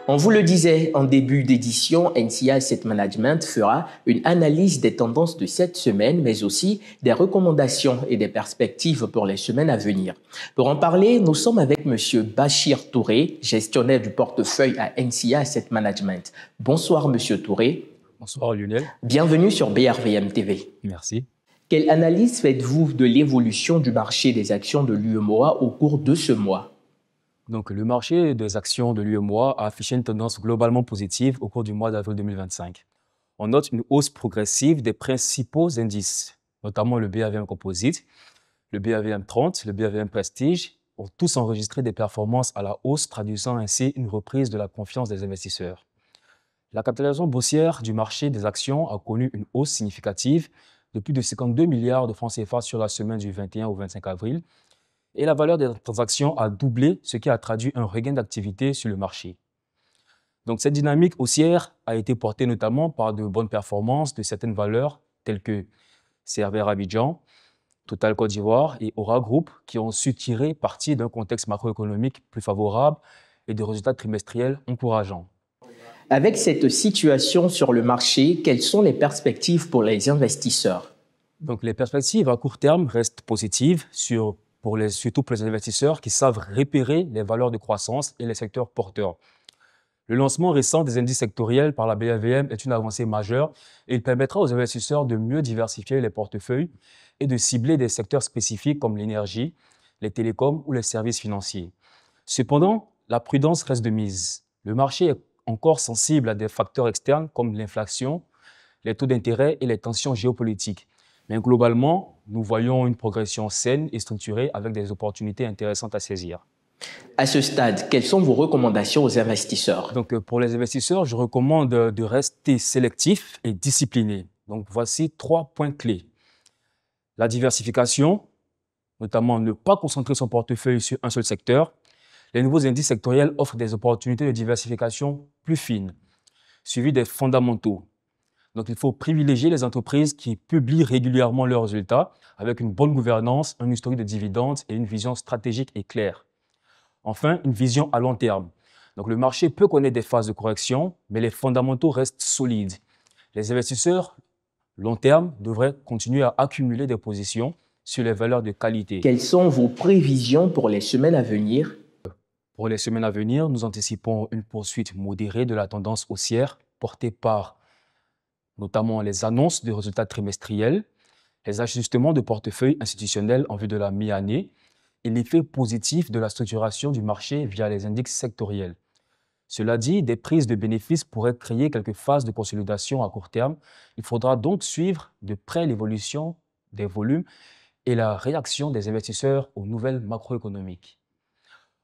On vous le disait en début d'édition, NCA Asset Management fera une analyse des tendances de cette semaine, mais aussi des recommandations et des perspectives pour les semaines à venir. Pour en parler, nous sommes avec M. Bachir Touré, gestionnaire du portefeuille à NCA Asset Management. Bonsoir M. Touré. Bonsoir Lionel. Bienvenue sur BRVM TV. Merci. Quelle analyse faites-vous de l'évolution du marché des actions de l'UEMOA au cours de ce mois? Donc, le marché des actions de l'UEMOA a affiché une tendance globalement positive au cours du mois d'avril 2025. On note une hausse progressive des principaux indices, notamment le BAVM Composite, le BAVM 30, le BAVM Prestige, ont tous enregistré des performances à la hausse, traduisant ainsi une reprise de la confiance des investisseurs. La capitalisation boursière du marché des actions a connu une hausse significative de plus de 52 milliards de francs CFA sur la semaine du 21 au 25 avril, et la valeur des transactions a doublé, ce qui a traduit un regain d'activité sur le marché. Donc, cette dynamique haussière a été portée notamment par de bonnes performances de certaines valeurs telles que CRVR Abidjan, Total Côte d'Ivoire et Aura Group, qui ont su tirer parti d'un contexte macroéconomique plus favorable et de résultats trimestriels encourageants. Avec cette situation sur le marché, quelles sont les perspectives pour les investisseurs? Donc, les perspectives à court terme restent positives, surtout pour les investisseurs qui savent repérer les valeurs de croissance et les secteurs porteurs. Le lancement récent des indices sectoriels par la BAVM est une avancée majeure et il permettra aux investisseurs de mieux diversifier les portefeuilles et de cibler des secteurs spécifiques comme l'énergie, les télécoms ou les services financiers. Cependant, la prudence reste de mise. Le marché est encore sensible à des facteurs externes comme l'inflation, les taux d'intérêt et les tensions géopolitiques. Mais globalement, nous voyons une progression saine et structurée avec des opportunités intéressantes à saisir. À ce stade, quelles sont vos recommandations aux investisseurs? Donc, pour les investisseurs, je recommande de rester sélectif et discipliné. Donc, voici 3 points clés. La diversification, notamment ne pas concentrer son portefeuille sur un seul secteur. Les nouveaux indices sectoriels offrent des opportunités de diversification plus fines, suivies des fondamentaux. Donc, il faut privilégier les entreprises qui publient régulièrement leurs résultats avec une bonne gouvernance, un historique de dividendes et une vision stratégique et claire. Enfin, une vision à long terme. Donc, le marché peut connaître des phases de correction, mais les fondamentaux restent solides. Les investisseurs long terme devraient continuer à accumuler des positions sur les valeurs de qualité. Quelles sont vos prévisions pour les semaines à venir? Pour les semaines à venir, nous anticipons une poursuite modérée de la tendance haussière portée par notamment les annonces de résultats trimestriels, les ajustements de portefeuille institutionnels en vue de la mi-année et l'effet positif de la structuration du marché via les indices sectoriels. Cela dit, des prises de bénéfices pourraient créer quelques phases de consolidation à court terme. Il faudra donc suivre de près l'évolution des volumes et la réaction des investisseurs aux nouvelles macroéconomiques.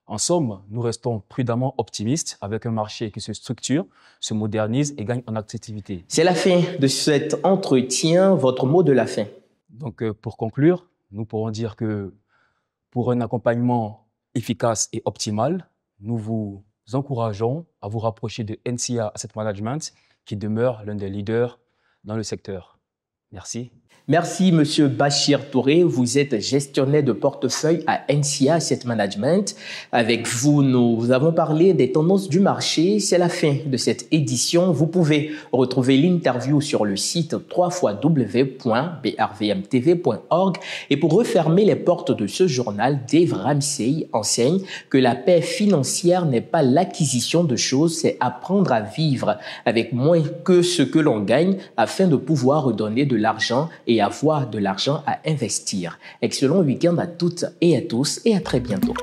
En somme, nous restons prudemment optimistes avec un marché qui se structure, se modernise et gagne en attractivité. C'est la fin de cet entretien. Votre mot de la fin? Donc, pour conclure, nous pourrons dire que pour un accompagnement efficace et optimal, nous vous encourageons à vous rapprocher de NCA Asset Management, qui demeure l'un des leaders dans le secteur. Merci. Merci, M. Bachir Touré. Vous êtes gestionnaire de portefeuille à NCA Asset Management. Avec vous, nous avons parlé des tendances du marché. C'est la fin de cette édition. Vous pouvez retrouver l'interview sur le site www.brvmtv.org. Et pour refermer les portes de ce journal, Dave Ramsey enseigne que la paix financière n'est pas l'acquisition de choses, c'est apprendre à vivre avec moins que ce que l'on gagne afin de pouvoir redonner de l'argent et avoir de l'argent à investir. Excellent week-end à toutes et à tous et à très bientôt.